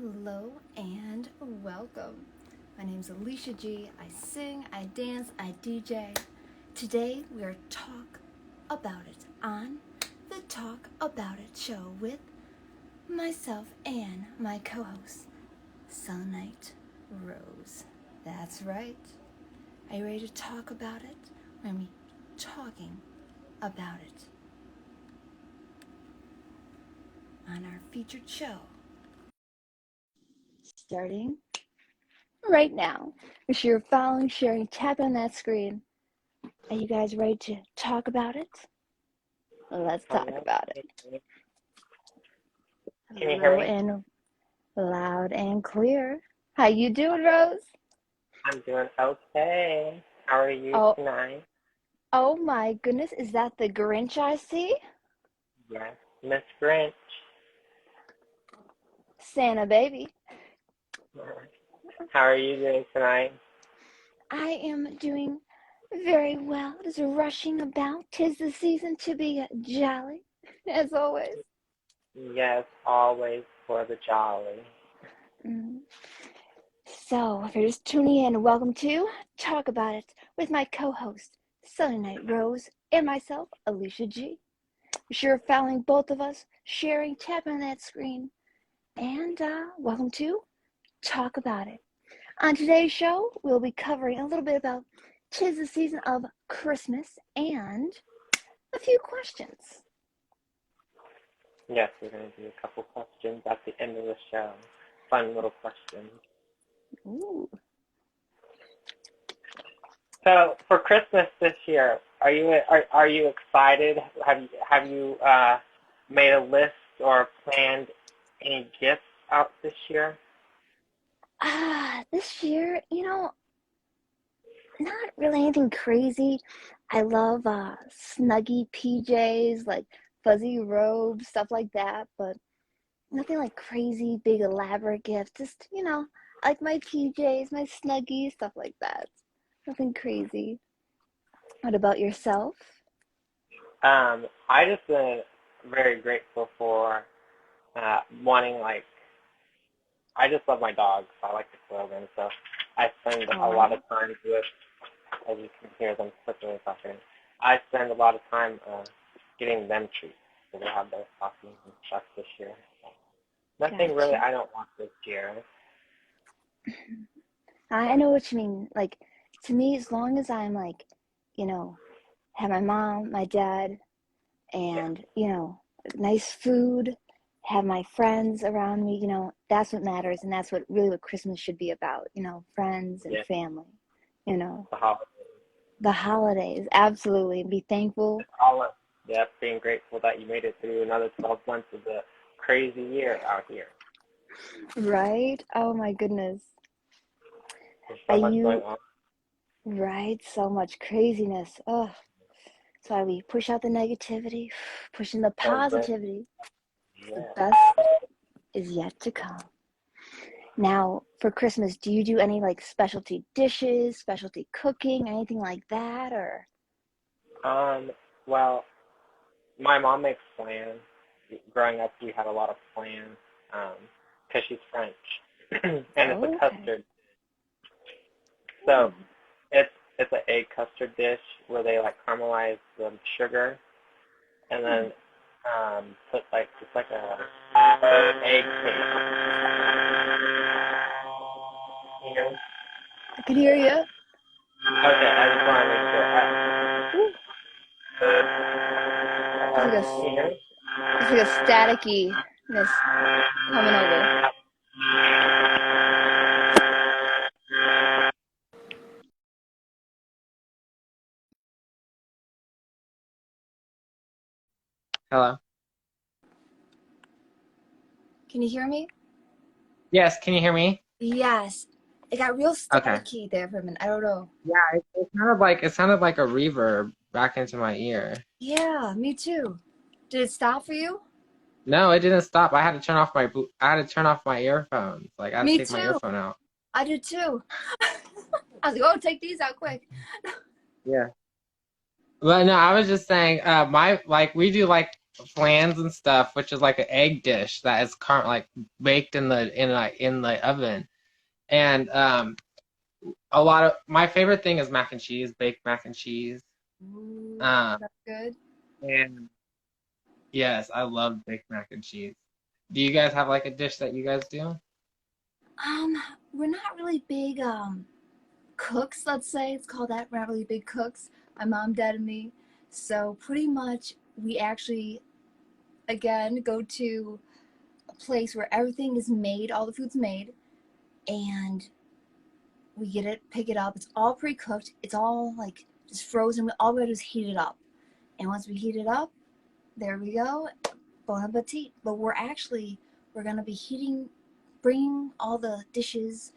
Hello and welcome. My name's Alicia G. I sing, I dance, I DJ. Today we are Talk About It on the Talk About It show with myself and my co-host, Sunlight Rose. That's right. Are you ready to talk about it? We're going to be talking about it on our featured show. Starting right now. If you're following, sharing, tap on that screen. Are you guys ready to talk about it? Let's talk about it. Can you hear me? And loud and clear. How you doing, Rose? I'm doing okay. How are you tonight? Oh my goodness, is that the Grinch I see? Yes, Miss Grinch. Santa baby. How are you doing tonight? I am doing very well. Just rushing about. 'Tis the season to be jolly, as always. Yes, always for the jolly. So, if you're just tuning in, welcome to Talk About It with my co-host, Sunny Night Rose, and myself, Alicia G. Be sure following both of us, sharing, tapping on that screen, and welcome to Talk About It. On today's show, we'll be covering a little bit about 'tis the season of Christmas and a few questions. Yes, we're going to do a couple questions at the end of the show. Fun little questions. Ooh. So for Christmas this year, are you excited? Have you made a list or planned any gifts out this year? This year, not really anything crazy. I love snuggy PJs, like fuzzy robes, stuff like that, but nothing like crazy, big, elaborate gifts. Just, I like my PJs, my snuggies, stuff like that. Nothing crazy. What about yourself? I just been very grateful for wanting, like, I just love my dogs. So I like to cuddle them, so I spend a lot of time with, as you can hear them quickly talking, I spend a lot of time getting them treats. So they have their stockings and stuff this year. So nothing really I don't want this year. I know what you mean. Like, to me, as long as I'm like, have my mom, my dad, and, nice food, have my friends around me, that's what matters. And that's what Christmas should be about, friends and family, The holidays, absolutely. Be thankful. Being grateful that you made it through another 12 months of the crazy year out here. Right? Oh my goodness. There's so much going on. Right? So much craziness. Oh, that's why we push out the negativity, push in the positivity. Yeah. The best is yet to come. Now, for Christmas, do you do any like specialty dishes, specialty cooking, anything like that, or? Well, my mom makes flan. Growing up, we had a lot of flan because she's French, and it's a custard. So it's an egg custard dish where they like caramelize the sugar, and then put like just like a egg cake. You know? I can hear you. Okay, I just want to make sure. It's like a staticky-ness coming over. Hello? Can you hear me? Yes, can you hear me? Yes. It got real staticky there for a minute. I don't know. Yeah, it sounded like a reverb back into my ear. Yeah, me too. Did it stop for you? No, it didn't stop. I had to turn off my earphones. Like I had to take my earphone out. I did too. I was like, take these out quick. Yeah. But no, I was just saying, we do like flans and stuff, which is like an egg dish that is current like baked in the oven. And a lot of my favorite thing is mac and cheese, baked mac and cheese. Ooh, Um, that's good. and yes, I love baked mac and cheese. Do you guys have like a dish that you guys do? Um, we're not really big cooks, let's say. It's called that. We're not really big cooks. My mom, dad, and me. So pretty much we actually again go to a place where everything is made, all the food's made, and we get it, pick it up. It's all pre-cooked. It's all like just frozen. All we do is heat it up. And once we heat it up, there we go. Bon appetit. But we're gonna be bringing all the dishes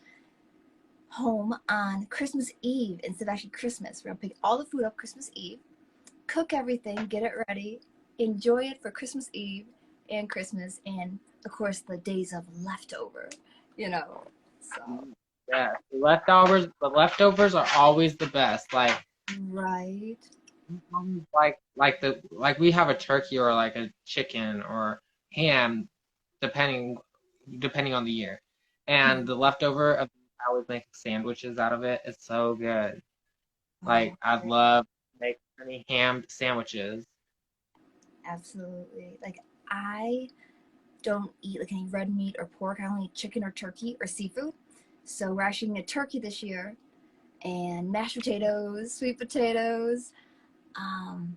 home on Christmas Eve instead of actually Christmas. We're gonna pick all the food up Christmas Eve, cook everything, get it ready, enjoy it for Christmas Eve and Christmas, and of course the days of leftover, you know. So Yeah, the leftovers are always the best. right. Like we have a turkey or like a chicken or ham, depending depending on the year. And the leftover of I always make sandwiches out of it. It's so good. Like Oh, I'd love to make any ham sandwiches. absolutely. Like I don't eat like any red meat or pork. I only eat chicken or turkey or seafood. So we're actually eating a turkey this year and mashed potatoes, sweet potatoes, um,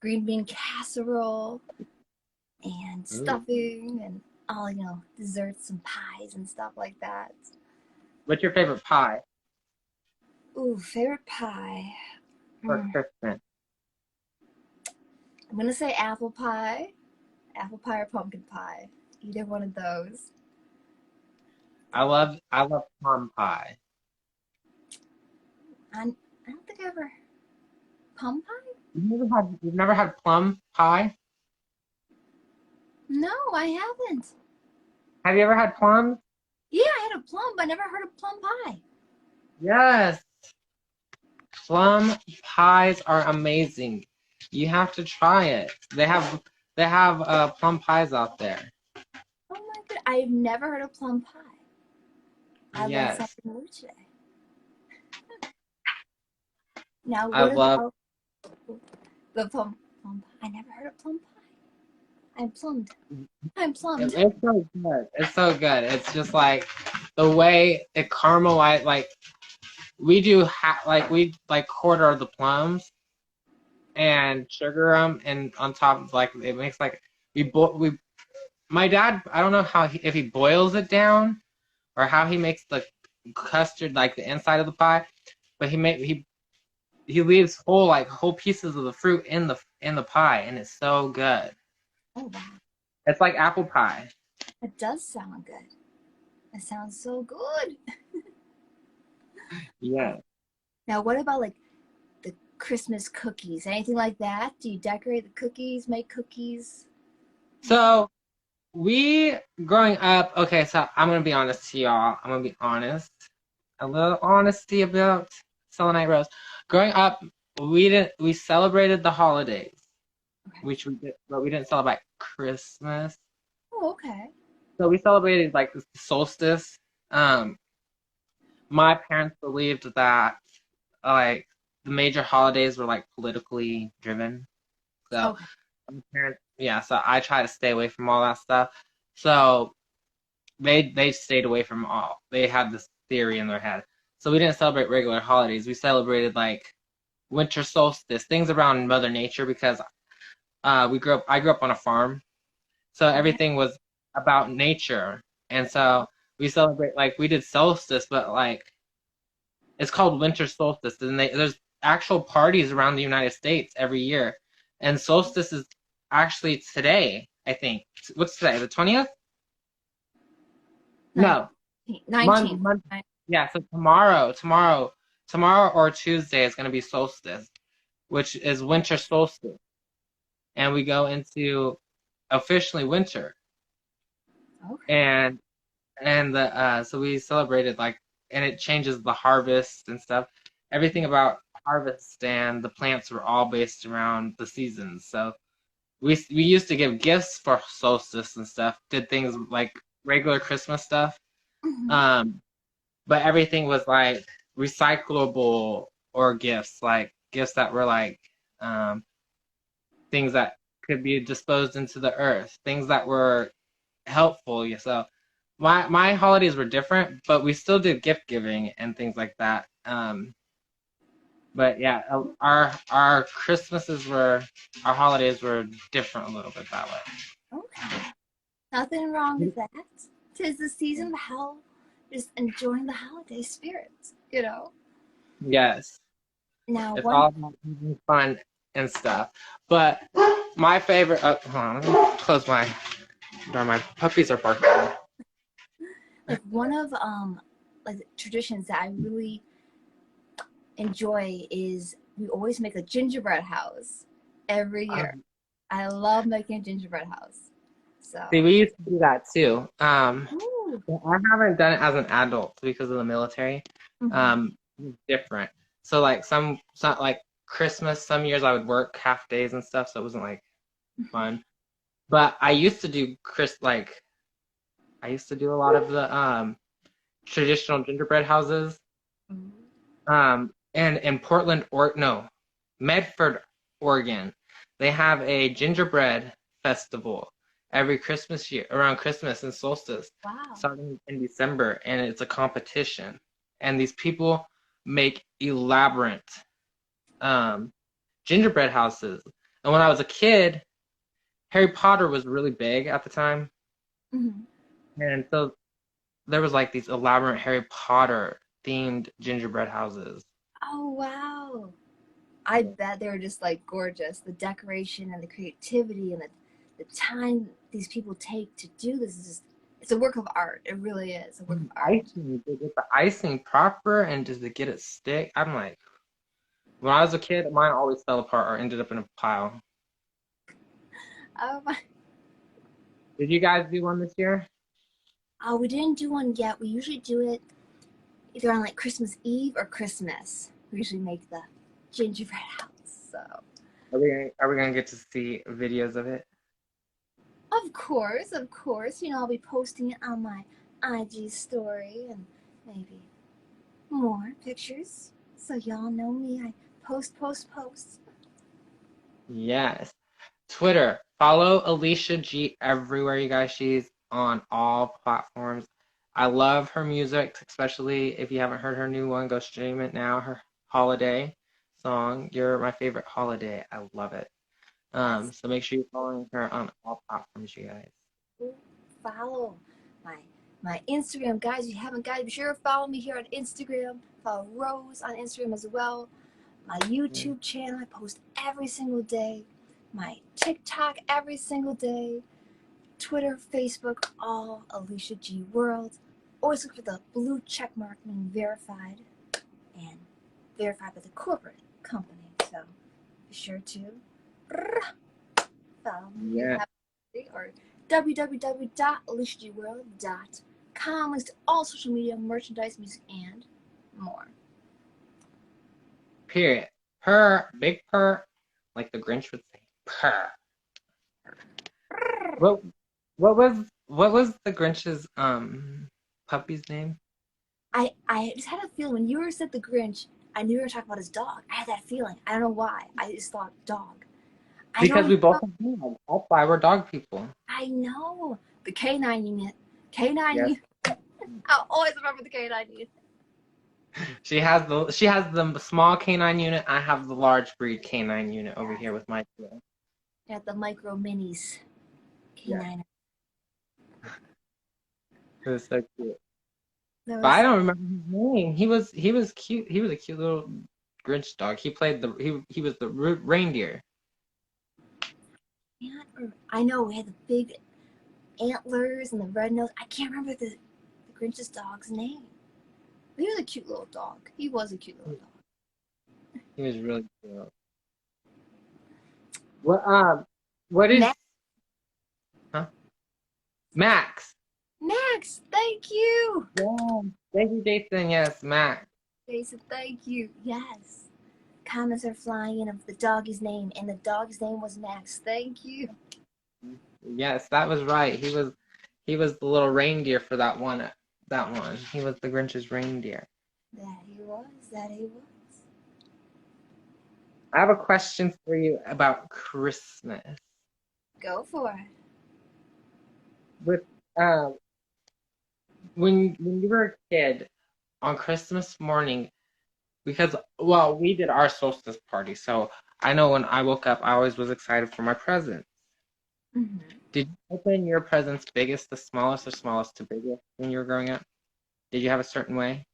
green bean casserole, and Ooh. stuffing, and all desserts and pies and stuff like that. What's your favorite pie Ooh, favorite pie. for Mm, Christmas? I'm gonna say apple pie or pumpkin pie. Either one of those. I love plum pie. I don't think I ever plum pie. You've never had plum pie? No, I haven't. Have you ever had plums? Yeah, I had a plum, but I never heard of plum pie. Yes. Plum pies are amazing. You have to try it. They have plum pies out there. Oh my god, I've never heard of plum pie. I learned Yes. something new today. Now, I what love about the plum pie? I never heard of plum pie. I'm plumbed. I'm it. plumbed. It's so good. It's so good. It's just like the way it caramelized like we like quarter the plums and sugar them and on top of like it makes like we my dad I don't know if he boils it down or how he makes the custard like the inside of the pie, but he leaves whole pieces of the fruit in the pie, and it's so good. Oh wow, It's like apple pie. that does sound good. That sounds so good. Yeah. Now, what about like the Christmas cookies? Anything like that? Do you decorate the cookies? Make cookies? So we growing up. Okay, so I'm gonna be honest to y'all. I'm gonna be honest. A little honesty about Selenite Rose. Growing up, we celebrated the holidays, Okay. which we did, but we didn't celebrate Christmas. Oh, okay. So we celebrated like the solstice. Um, my parents believed that like the major holidays were like politically driven. So Okay. my parents, yeah. So I try to stay away from all that stuff. So they stayed away from all. They had this theory in their head. So we didn't celebrate regular holidays. We celebrated like winter solstice, things around Mother Nature because I grew up on a farm, so Okay. everything was about nature, and so we celebrate like we did solstice, but like it's called winter solstice, and there's actual parties around the United States every year, and solstice is actually today. I think what's today? The 20th? 19. No, 19. yeah. So tomorrow or Tuesday is going to be solstice, which is winter solstice, and we go into officially winter, Okay. and the so we celebrated like, and it changes the harvest and stuff. Everything about harvest and the plants were all based around the seasons. So we used to give gifts for Solstice and stuff. Did things like regular Christmas stuff. But everything was like recyclable or gifts that were like things that could be disposed into the earth, things that were helpful. So my holidays were different, but we still did gift giving and things like that. But yeah, our holidays were different a little bit that way. Okay. Nothing wrong with that. 'Tis the season of hell. Just enjoying the holiday spirit, you know. Yes. Now, It's all about having fun and stuff. But my favorite. Hold on, let me close my door. My puppies are barking. like one of like traditions that I really enjoy is we always make a gingerbread house every year. I love making a gingerbread house. So See, we used to do that too. Ooh. I haven't done it as an adult because of the military. Different. So like some like Christmas, some years I would work half days and stuff, so it wasn't like fun. But I used to do I used to do a lot of the traditional gingerbread houses. And in Portland, Medford, Oregon, they have a gingerbread festival every Christmas year, around Christmas and Solstice, starting in December, and it's a competition. And these people make elaborate gingerbread houses. And when I was a kid, Harry Potter was really big at the time. And so there was like these elaborate Harry Potter themed gingerbread houses. Oh, wow. I bet they were just like gorgeous. The decoration and the creativity and the time these people take to do this is just, it's a work of art. It really is a work of art. Icing, to get the icing proper and just to get it stick. I'm like, when I was a kid, mine always fell apart or ended up in a pile. Oh my. Did you guys do one this year? Oh, we didn't do one yet. We usually do it either on like Christmas Eve or Christmas. We usually make the gingerbread house. So Are we gonna get to see videos of it? Of course. You know, I'll be posting it on my IG story and maybe more pictures. So y'all know me. I post. Yes. Twitter. Follow Alicia G everywhere, you guys. She's on all platforms. I love her music, especially if you haven't heard her new one, go stream it now. Her holiday song, You're My Favorite Holiday. I love it. So make sure you're following her on all platforms, you guys. Follow my Instagram, guys. If you haven't, guys, be sure to follow me here on Instagram. Follow Rose on Instagram as well. My YouTube channel, I post every single day. My TikTok every single day. Twitter, Facebook, all Alicia G World. Always look for the blue check mark being verified and verified by the corporate company. So be sure to follow me or www.aliciagworld.com. Links to all social media, merchandise, music, and more. Period. Purr, big purr, like the Grinch would say. Purr. What was the Grinch's puppy's name? I just had a feeling when you said the Grinch, I knew you were talking about his dog. I had that feeling. I don't know why. I just thought dog. Because we both have dogs. That's why we're dog people. I know. The K9 unit. K9 Yes. unit. I'll always remember the K9 unit. She has the small canine unit. I have the large breed canine unit over here with my two. Yeah, the micro minis. K9. Yeah. It was so cute. But I don't remember his name. He was cute. He was a cute little Grinch dog. He played he was the reindeer. I know we had the big antlers and the red nose. I can't remember the Grinch's dog's name. But he was a cute little dog. He was a cute little dog. He was really cute. What is Max? Max, thank you. Yeah. Thank you, Jason. Yes, Max. Jason, thank you. Yes. comments are flying in of the doggy's name, and the dog's name was Max. Thank you. Yes, that was right. He was the little reindeer for that one. That one. He was the Grinch's reindeer. That he was. That he was. I have a question for you about Christmas. Go for it. With when you were a kid on Christmas morning, because well, we did our solstice party, so I know when I woke up, I always was excited for my presents. Mm-hmm. Did you open your presents biggest to smallest or smallest to biggest when you were growing up? Did you have a certain way?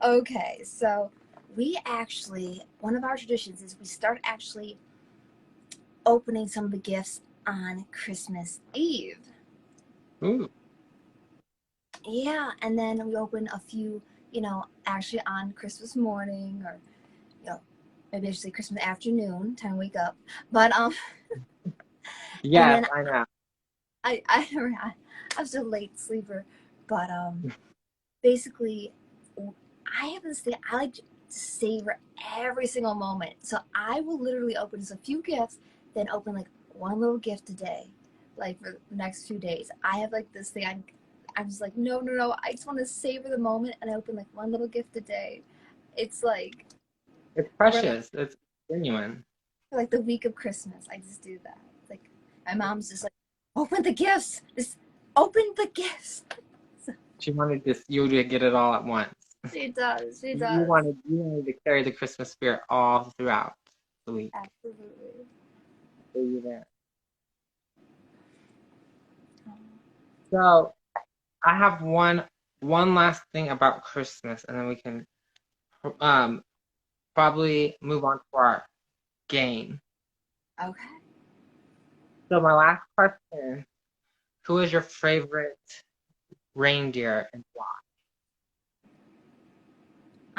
Okay, so we actually, one of our traditions is we start actually opening some of the gifts on Christmas Eve. Ooh. Yeah, and then we open a few, actually on Christmas morning, or, maybe I should say Christmas afternoon, time to wake up. But, Yes, and then I know. I'm still a late sleeper, but, basically, I have this thing, I like to savor every single moment. So I will literally open just a few gifts, then open like one little gift a day, like for the next few days. I have like this thing, I'm just like, no, I just want to savor the moment, and I open like one little gift a day. It's like, It's for like, precious. It's genuine. for like the week of Christmas, I just do that. Like, my mom's just like, open the gifts, just open the gifts. She wanted you to get it all at once. She does. You wanted to carry the Christmas spirit all throughout the week. Absolutely. So you there. So I have one last thing about Christmas, and then we can probably move on to our game. Okay. So my last question: who is your favorite reindeer and why?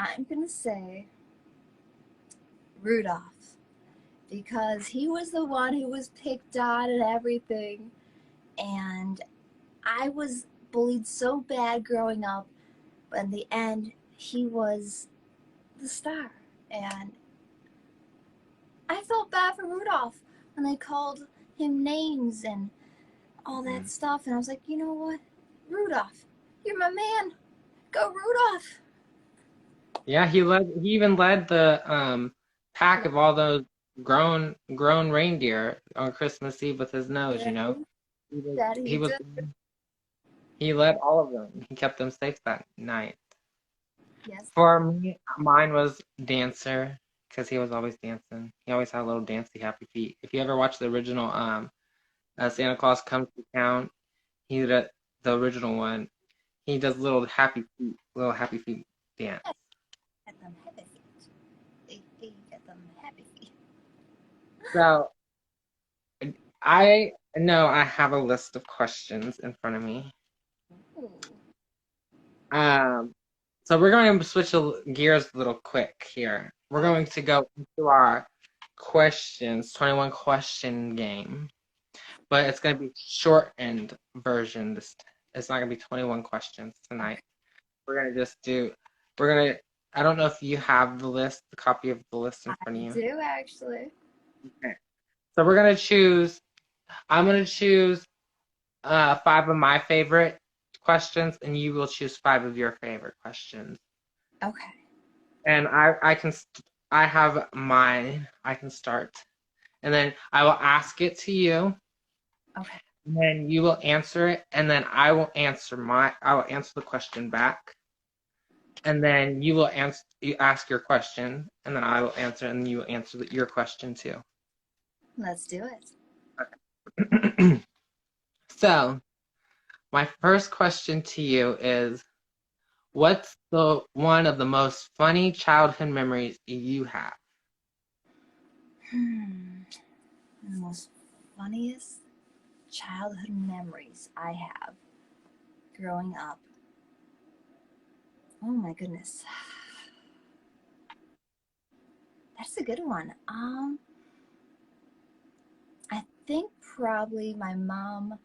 I'm going to say Rudolph, because he was the one who was picked on and everything. And I was bullied so bad growing up, but in the end, he was the star. And I felt bad for Rudolph when they called him names and all that stuff. And I was like, you know what? Rudolph, you're my man. Go Rudolph. Yeah, he even led the pack of all those grown reindeer on Christmas Eve with his nose, you know. That he did. He led all of them. He kept them safe that night. Yes. For me, mine was Dancer, because he was always dancing. He always had little dancey happy feet. If you ever watch the original Santa Claus Comes to Town, he did the original one. He does little happy feet dance. Get them happy feet. Get them happy feet. So I know I have a list of questions in front of me. Ooh. So we're going to switch gears a little quick here. We're going to go into our questions, 21 question game, but it's going to be shortened version. It's not going to be 21 questions tonight. We're going to just I don't know if you have the copy of the list in front of you. I do, actually. Okay. So I'm going to choose 5 of my favorite questions, and you will choose 5 of your favorite questions. Okay. And I have mine. I can start, and then I will ask it to you. Okay. And then you will answer it, and then I will answer the question back, and then you ask your question, and then I will answer, and you will answer your question too. Let's do it. Okay. So, my first question to you is, what's the one of the most funny childhood memories you have? The most funniest childhood memories I have growing up. Oh my goodness. That's a good one. I think probably my mom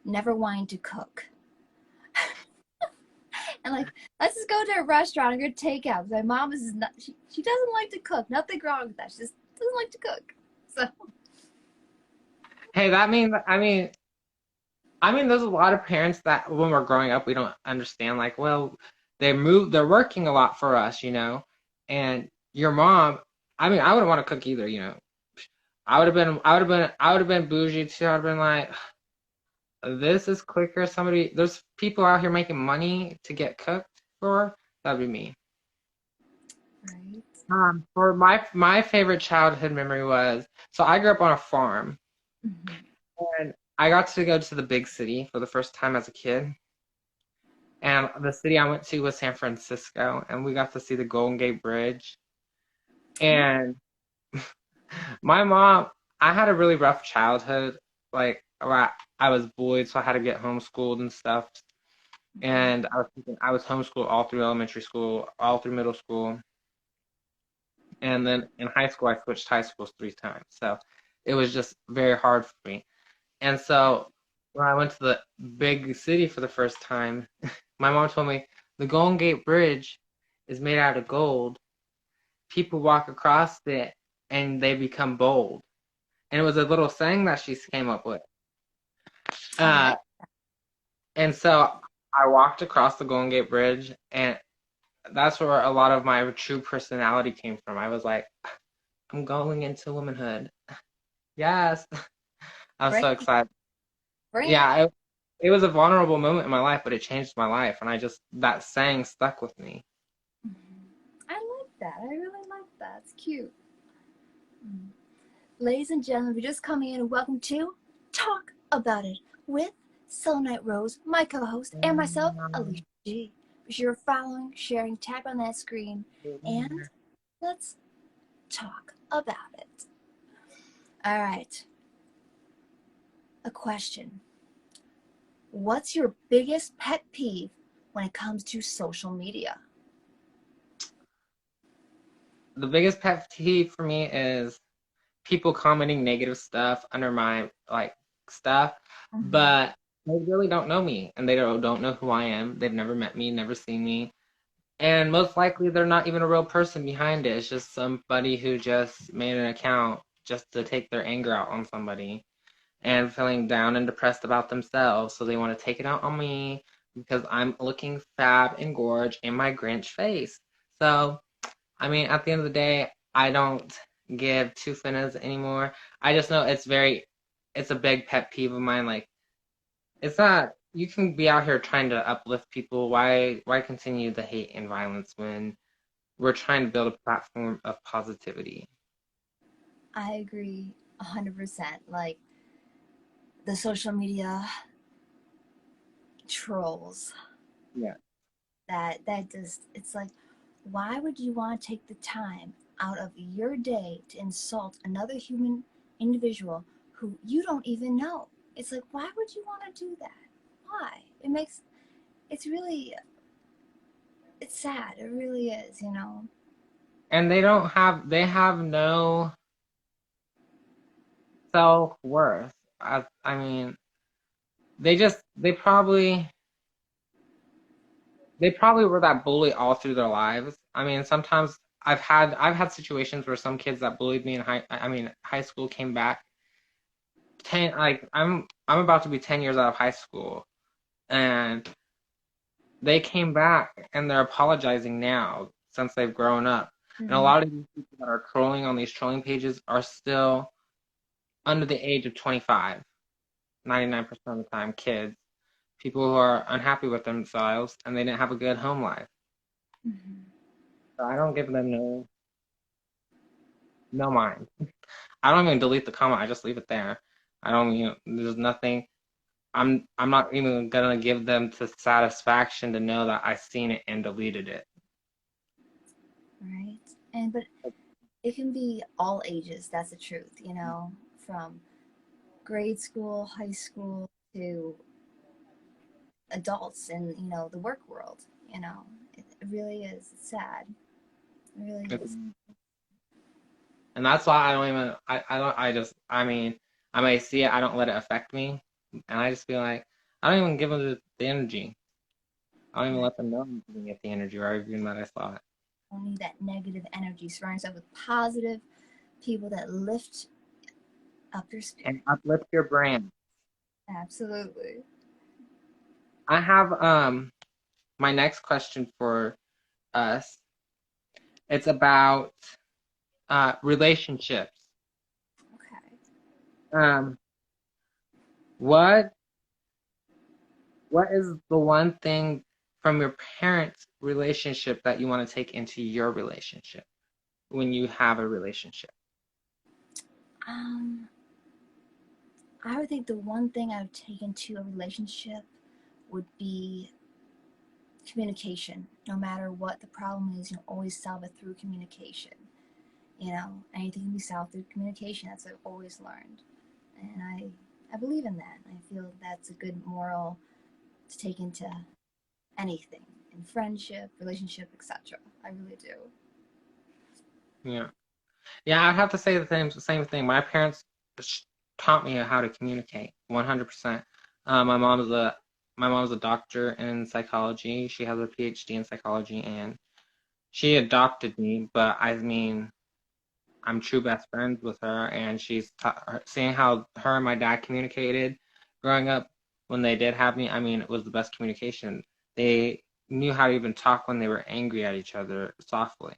never wanting to cook. And like, let's just go to a restaurant and go take out. My mom is not. She doesn't like to cook. Nothing wrong with that. She just doesn't like to cook. So. Hey, that means there's a lot of parents that when we're growing up we don't understand. Like, well, they're working a lot for us, and your mom. I wouldn't want to cook either. I would have been bougie too. I'd have been like, this is quicker. There's people out here making money to get cooked for. That'd be me. Right. For my favorite childhood memory was, so I grew up on a farm, Mm-hmm. and I got to go to the big city for the first time as a kid. And the city I went to was San Francisco, and we got to see the Golden Gate Bridge. And my mom, I had a really rough childhood. Like, I was bullied, so I had to get homeschooled and stuff. And I was homeschooled all through elementary school, all through middle school. And then in high school, I switched high schools 3 times. So it was just very hard for me. And so when I went to the big city for the first time, my mom told me the Golden Gate Bridge is made out of gold. People walk across it and they become bold. And it was a little saying that she came up with. And so I walked across the Golden Gate Bridge, and that's where a lot of my true personality came from. I was like, I'm going into womanhood. Yes. I'm so excited. Right. Yeah, it was a vulnerable moment in my life, but it changed my life, and that saying stuck with me. I like that. I really like that. It's cute. Ladies and gentlemen, if you're just coming in, welcome to Talk About It with Selenite Rose, my co-host, and myself, Alicia G. Be sure you're following, sharing, tap on that screen, and let's talk about it. All right. A question. What's your biggest pet peeve when it comes to social media? The biggest pet peeve for me is people commenting negative stuff under my stuff, but they really don't know me, and they don't know who I am. They've never met me, never seen me, and most likely they're not even a real person behind it. It's just somebody who just made an account just to take their anger out on somebody and feeling down and depressed about themselves, so they want to take it out on me because I'm looking fab and gorge in my Grinch face. So, at the end of the day, I don't give two finnas anymore. I just know it's a big pet peeve of mine. Like, it's not, you can be out here trying to uplift people. Why continue the hate and violence when we're trying to build a platform of positivity? I agree 100%. Like, the social media trolls. Yeah. That just, it's like, why would you want to take the time out of your day to insult another human individual who you don't even know? It's like, why would you want to do that? Why? It's sad. It really is, And they have no self-worth. They probably were that bully all through their lives. Sometimes I've had situations where some kids that bullied me in high school came back. I'm about to be 10 years out of high school, and they came back and they're apologizing now since they've grown up. And a lot of these people that are trolling on these trolling pages are still under the age of 25. 99% of the time, kids, people who are unhappy with themselves and they didn't have a good home life. So I don't give them no mind. I don't even delete the comment. I just leave it there. There's nothing. I'm not even gonna give them the satisfaction to know that I seen it and deleted it. Right. But it can be all ages. That's the truth, from grade school, high school, to adults in, the work world, It really is sad. It really is. And that's why I may see it, I don't let it affect me. And I just feel like, I don't even give them the energy. I don't even let them know I'm giving it the energy, or even that I saw it. Don't need that negative energy. Surround yourself with positive people that lift up your spirit. And uplift your brand. Absolutely. I have my next question for us. It's about relationships. Okay. What is the one thing from your parents' relationship that you want to take into your relationship when you have a relationship? I would think the one thing I would take into a relationship would be communication. No matter what the problem is, you can always solve it through communication. You know, anything can be solved through communication. That's what I've always learned. And I believe in that. I feel that's a good moral to take into anything, in friendship, relationship, etc. I really do. Yeah. Yeah, I'd have to say the same thing. My parents taught me how to communicate 100%. My mom's a doctor in psychology. She has a PhD in psychology, and she adopted me. But I mean, I'm true best friends with her, and seeing how her and my dad communicated growing up when they did have me. I mean, it was the best communication. They knew how to even talk when they were angry at each other softly.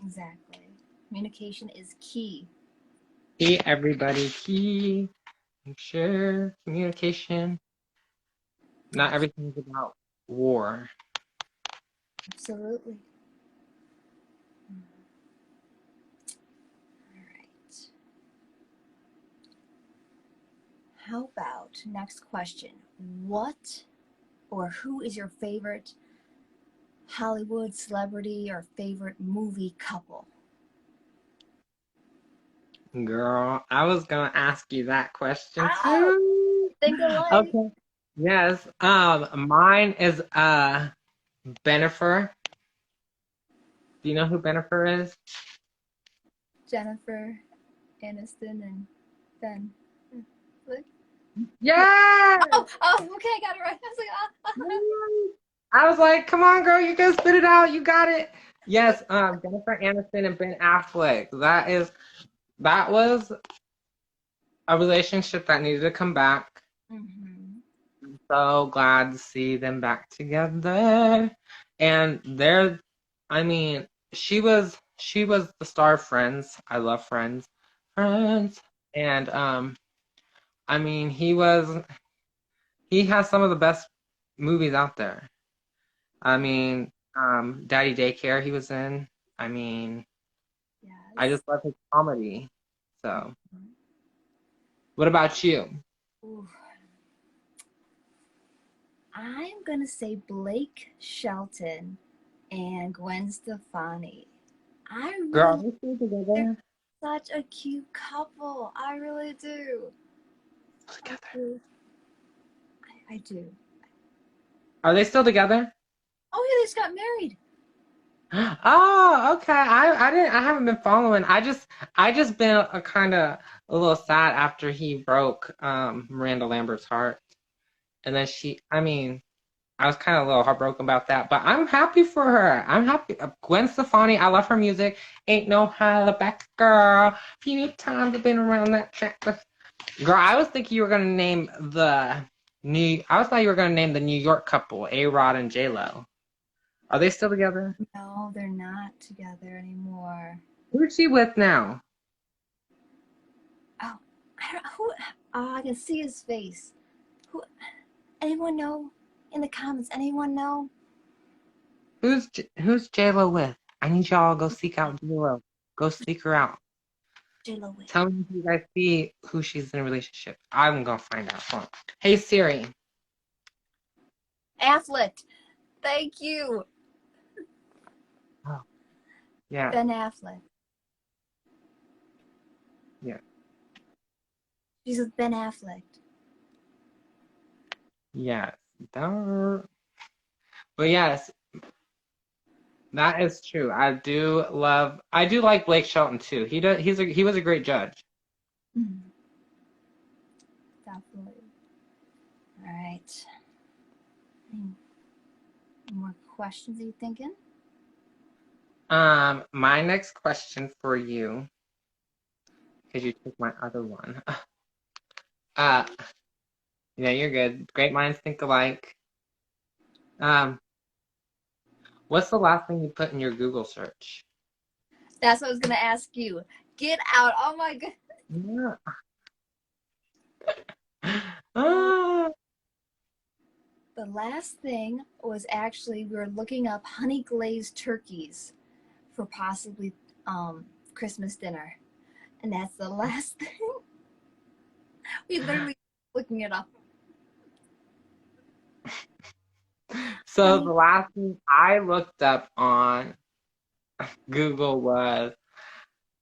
Exactly. Communication is key. Key, everybody, key. Share communication. Not everything is about war. Absolutely. All right. How about next question? What or who is your favorite Hollywood celebrity or favorite movie couple? Girl, I was gonna ask you that question Oh, too. think alike. Okay. Yes. Mine is Bennifer. Do you know who Bennifer is? Jennifer Aniston and Ben. Look. Yeah. Okay, I got it right. I was like, I was like, come on, girl, you can spit it out. You got it. Yes, Jennifer Aniston and Ben Affleck. That was a relationship that needed to come back. Mm-hmm. I'm so glad to see them back together. And I mean, she was the star of Friends. I love Friends. Friends. And I mean, he has some of the best movies out there. I mean, Daddy Daycare he was in. I mean, I Yes. just love his comedy. So, what about you? Ooh. I'm gonna say Blake Shelton and Gwen Stefani. I Girl, really are they still they're together? such a cute couple. I really do. I Together. do. I do. Are they still together? Oh yeah, they just got married. Oh, okay. I haven't been following. I just been a kind of a little sad after he broke Miranda Lambert's heart. And then I mean, I was kind of a little heartbroken about that, but I'm happy for her. I'm happy. Gwen Stefani, I love her music. Ain't no holla back girl. Few times I've been around that track. Girl, I was thinking you were gonna name I was thought you were gonna name the New York couple, A-Rod and J-Lo. Are they still together? No, they're not together anymore. Who is she with now? Oh, I don't who. Oh, I can see his face. Who? Anyone know? In the comments, anyone know? Who's J-Lo with? I need y'all to go seek out J-Lo. Go seek her out. J-Lo with. Tell me if you guys see who she's in a relationship. I'm gonna find out. Hold on. Hey Siri. Affleck. Thank you. Oh, yeah, Ben Affleck. yeah, She's with Ben Affleck. yes. But yes, that is true. I do like Blake Shelton too. He was a great judge. Mm, definitely. All right. questions are you thinking? My next question for you, because you took my other one. Uh, yeah, you're good. Great minds think alike. Um, what's the last thing you put in your Google search? That's what I was gonna ask you. Get out! Oh my god. Yeah. Ah. The last thing was actually we were looking up honey glazed turkeys for possibly Christmas dinner, and that's the last thing. We literally looking it up. So the last thing I looked up on Google was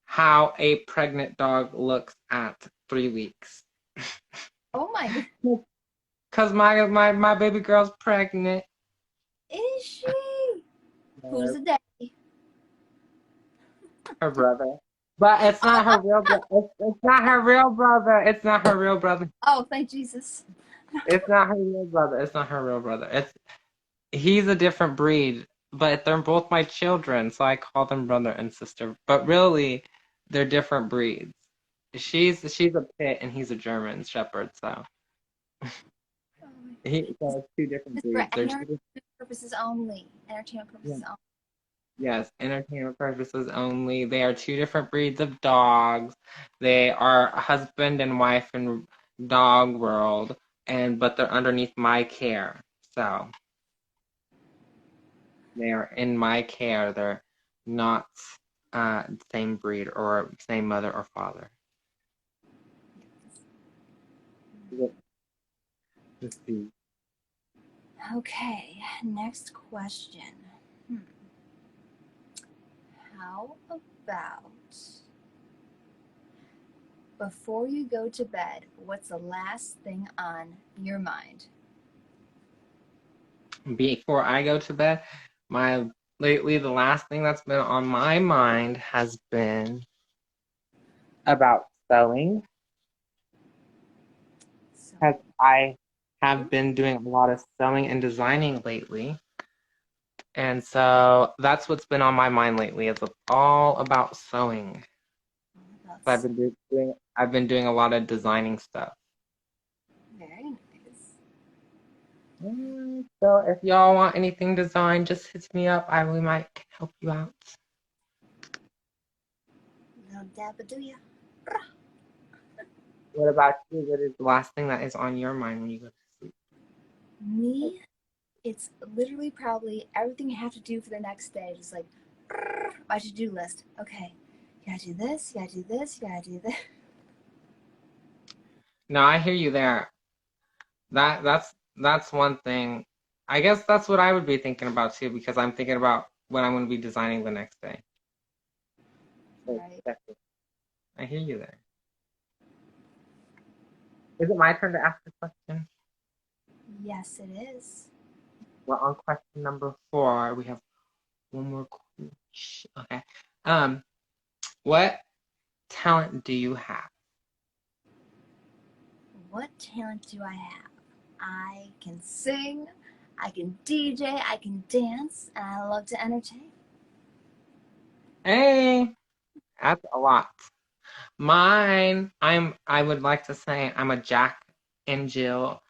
how a pregnant dog looks at 3 weeks. Oh my god. Cause my baby girl's pregnant. Is she? Who's the daddy? Her brother. But it's not her real brother. It's not her real brother. It's not her real brother. Oh, thank Jesus. It's not her real brother. It's not her real brother. He's a different breed, but they're both my children, so I call them brother and sister. But really, they're different breeds. She's a pit and he's a German Shepherd, so so it's two different It's for breeds. They're entertainment purposes only. Entertainment purposes only. Yes, entertainment purposes only. They are two different breeds of dogs. They are husband and wife in dog world, but they're underneath my care. So they are in my care. They're not same breed or same mother or father. Let's see. Okay, next question. How about before you go to bed, what's the last thing on your mind? Before I go to bed, lately the last thing that's been on my mind has been about sewing. Because I have been doing a lot of sewing and designing lately. And so that's what's been on my mind lately. It's all about sewing. I've been doing a lot of designing stuff. Very nice. So if y'all want anything designed, just hit me up. We might help you out. No dabba do ya? What about you? What is the last thing that is on your mind when you go to sleep? Me, it's literally probably everything you have to do for the next day. Just like my to-do list. Okay, you gotta do this, you gotta do this, you gotta do this. No, I hear you there. That's one thing. I guess that's what I would be thinking about too, because I'm thinking about what I'm going to be designing the next day. Right. I hear you there. Is it my turn to ask the question? Yes, it is. Well, on question number 4, we have one more question. Okay. What talent do you have? What talent do I have? I can sing, I can DJ, I can dance, and I love to entertain. Hey, that's a lot. Mine, I would like to say I'm a Jack and Jill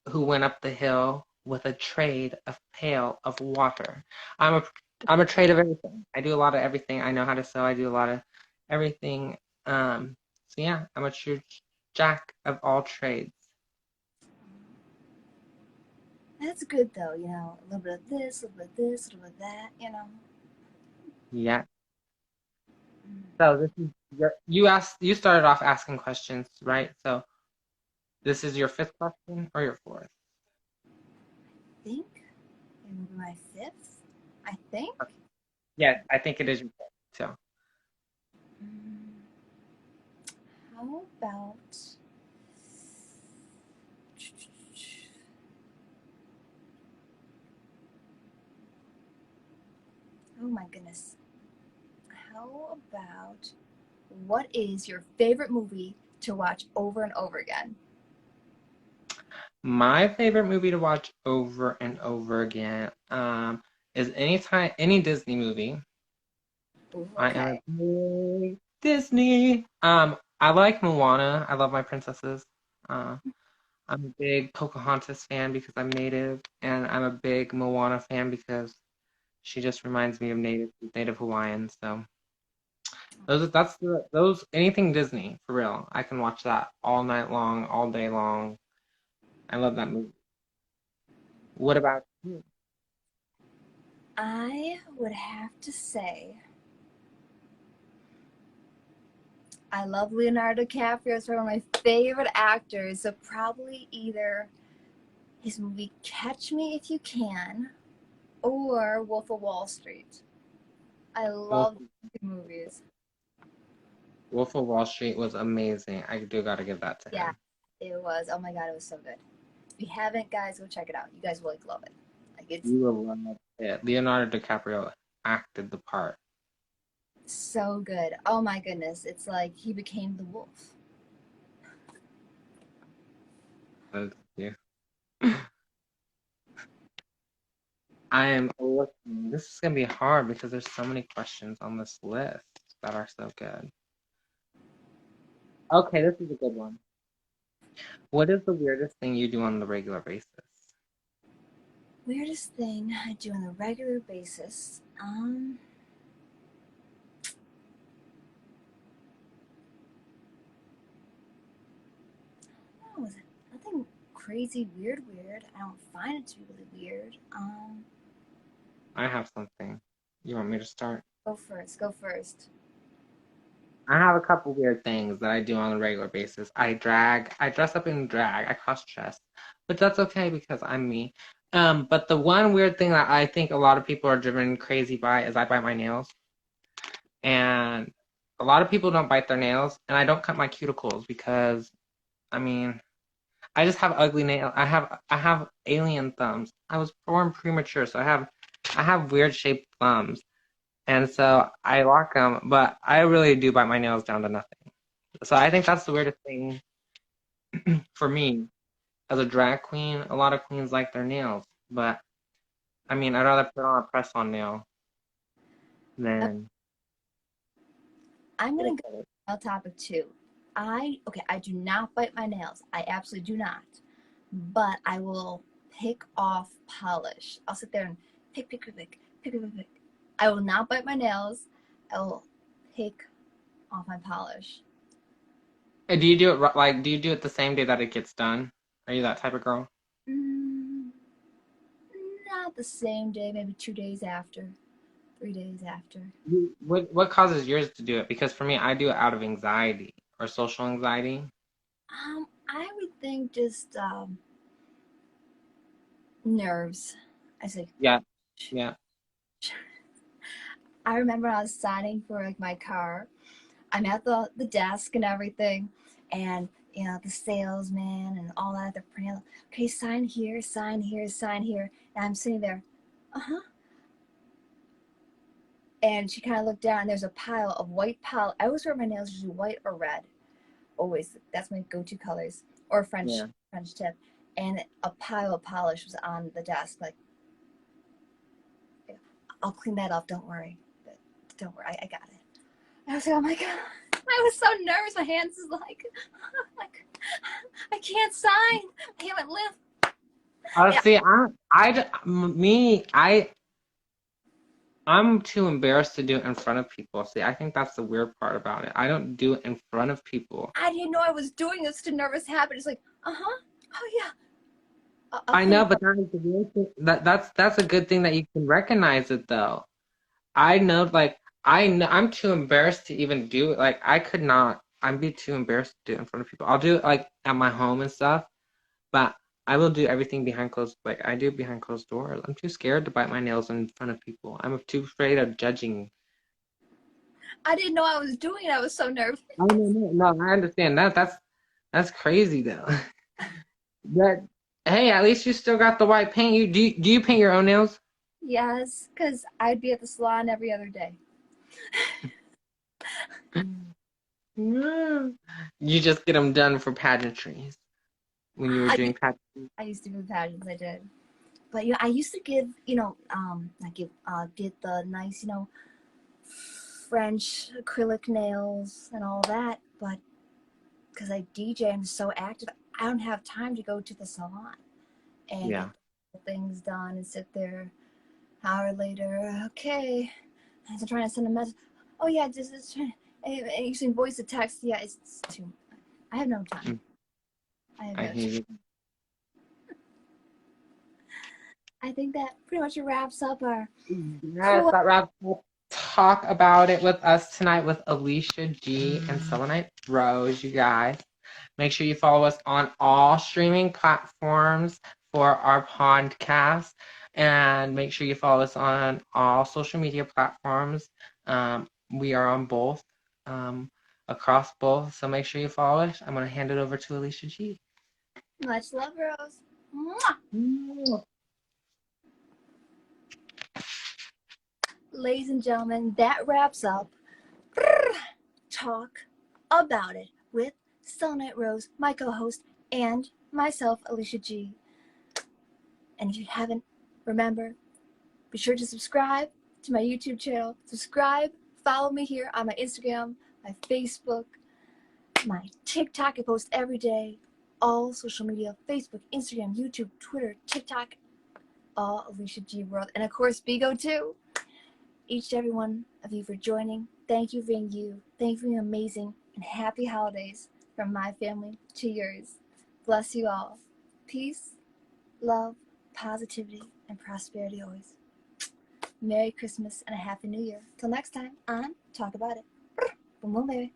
who went up the hill with a trade of pail of water. I'm a trade of everything. I do a lot of everything. I know how to sew. I do a lot of everything. So yeah, I'm a true Jack of all trades. That's good though, you know, a little bit of this, a little bit of this, a little bit of that, you know. Yeah. So this is you started off asking questions, right? So this is your 5th question or your 4th? I think it would be my 5th. I think. Yes, I think it is your 5th. So How about oh my goodness. How about what is your favorite movie to watch over and over again? my favorite movie to watch over and over again is any Disney movie. Ooh, I am okay. a big Disney. I like Moana. I love my princesses. Uh, I'm a big Pocahontas fan because I'm native, and I'm a big Moana fan because she just reminds me of native Hawaiian. So those anything Disney for real. I can watch that all night long, all day long. I love that movie. What about you? I would have to say I love Leonardo Dicaprio. He's one of my favorite actors. So probably either his movie Catch Me If You Can or Wolf of Wall Street. I Wolf, love these movies. Wolf of Wall Street was amazing. I do gotta give that to Yeah, him. it was. Oh my god, it was so good. If you haven't, guys, go check it out. You guys will like love it. Like it's You will love it. Leonardo DiCaprio acted the part. so good. Oh my goodness, it's like he became the wolf. Thank you. I am looking. This is gonna be hard because there's so many questions on this list that are so good. Okay, this is a good one. What is the weirdest thing you do on the regular basis? Weirdest thing I do on a regular basis. What was it? Nothing crazy weird. I don't find it to be really weird. I have something. You want me to start? Go first. Go first. I have a couple weird things that I do on a regular basis. I dress up in drag, I cross dress, but that's okay because I'm me. But the one weird thing that I think a lot of people are driven crazy by is I bite my nails. And a lot of people don't bite their nails, and I don't cut my cuticles because, I mean, I just have ugly nails. I have alien thumbs. I was born premature, so I have weird shaped thumbs. And so I lock them, but I really do bite my nails down to nothing. So I think that's the weirdest thing for me as a drag queen. A lot of queens like their nails, but I mean, I'd rather put on a press-on nail than. I'm gonna go on topic two. I do not bite my nails. I absolutely do not. But I will pick off polish. I'll sit there and pick. I will not bite my nails. I will pick off my polish. Do you do it like? Do you do it the same day that it gets done? Are you that type of girl? Mm, not the same day, maybe 2 days after, 3 days after. What causes yours to do it? Because for me, I do it out of anxiety or social anxiety. I would think just nerves. I say, Yeah, yeah, I remember I was signing for like my car. I'm at the desk and everything, and you know the salesman and all that. They're printing out, okay, sign here, sign here, sign here. And I'm sitting there, uh-huh. And she kind of looked down, and there's a pile of white polish. I always wear my nails usually white or red. Always, that's my go-to colors. Or yeah. French tip. And a pile of polish was on the desk. Like, I'll clean that up. Don't worry. Don't worry. I got it. I was like, oh my god. I was so nervous. My hands is like I can't sign. I haven't lived. Yeah. See, I'm too embarrassed to do it in front of people. See, I think that's the weird part about it. I don't do it in front of people. I didn't know I was doing this to nervous habit. It's like, uh-huh. Oh yeah. I know, but that is the weird thing. That's a good thing that you can recognize it though. I know, like I know, I'm too embarrassed to even do it. Like I could not. I'd be too embarrassed to do it in front of people. I'll do it like at my home and stuff, but I will do everything behind closed. Like I do behind closed doors. I'm too scared to bite my nails in front of people. I'm too afraid of judging. I didn't know I was doing it. I was so nervous. Oh no, I understand that. That's crazy though. But hey, at least you still got the white paint. Do you paint your own nails? Yes, because I'd be at the salon every other day. You just get them done for pageantries when you were doing pageantries. I used to do pageants. I did. But I used to give, get the nice, French acrylic nails and all that. But because I DJ and so active, I don't have time to go to the salon and Yeah. get things done and sit there an hour later. Okay, I'm trying to send a message. Oh yeah, just trying. And using voice to text. Yeah, it's too. I have no time. I have I no hear time. you. I think that pretty much wraps up our. Yes, that wraps up Talk About It with us tonight with Alicia G and Selenite Rose, you guys. Make sure you follow us on all streaming platforms for our podcast. And make sure you follow us on all social media platforms. We are on both, across both. So make sure you follow us. I'm going to hand it over to Alicia G. Much love, Rose. Mwah! Ladies and gentlemen, that wraps up Talk About It with Selenite Rose, my co-host, and myself, Alicia G. And if you haven't, remember, be sure to subscribe to my YouTube channel. Subscribe, follow me here on my Instagram, my Facebook, my TikTok. I post every day. All social media, Facebook, Instagram, YouTube, Twitter, TikTok, all Alicia G World. And of course, Bigo too. Each and every one of you for joining. Thank you for being you. Thank you for being amazing. And happy holidays from my family to yours. Bless you all. Peace, love, positivity, and prosperity always. Merry Christmas and a Happy New Year. Till next time on Talk About It. Boom, boom, baby.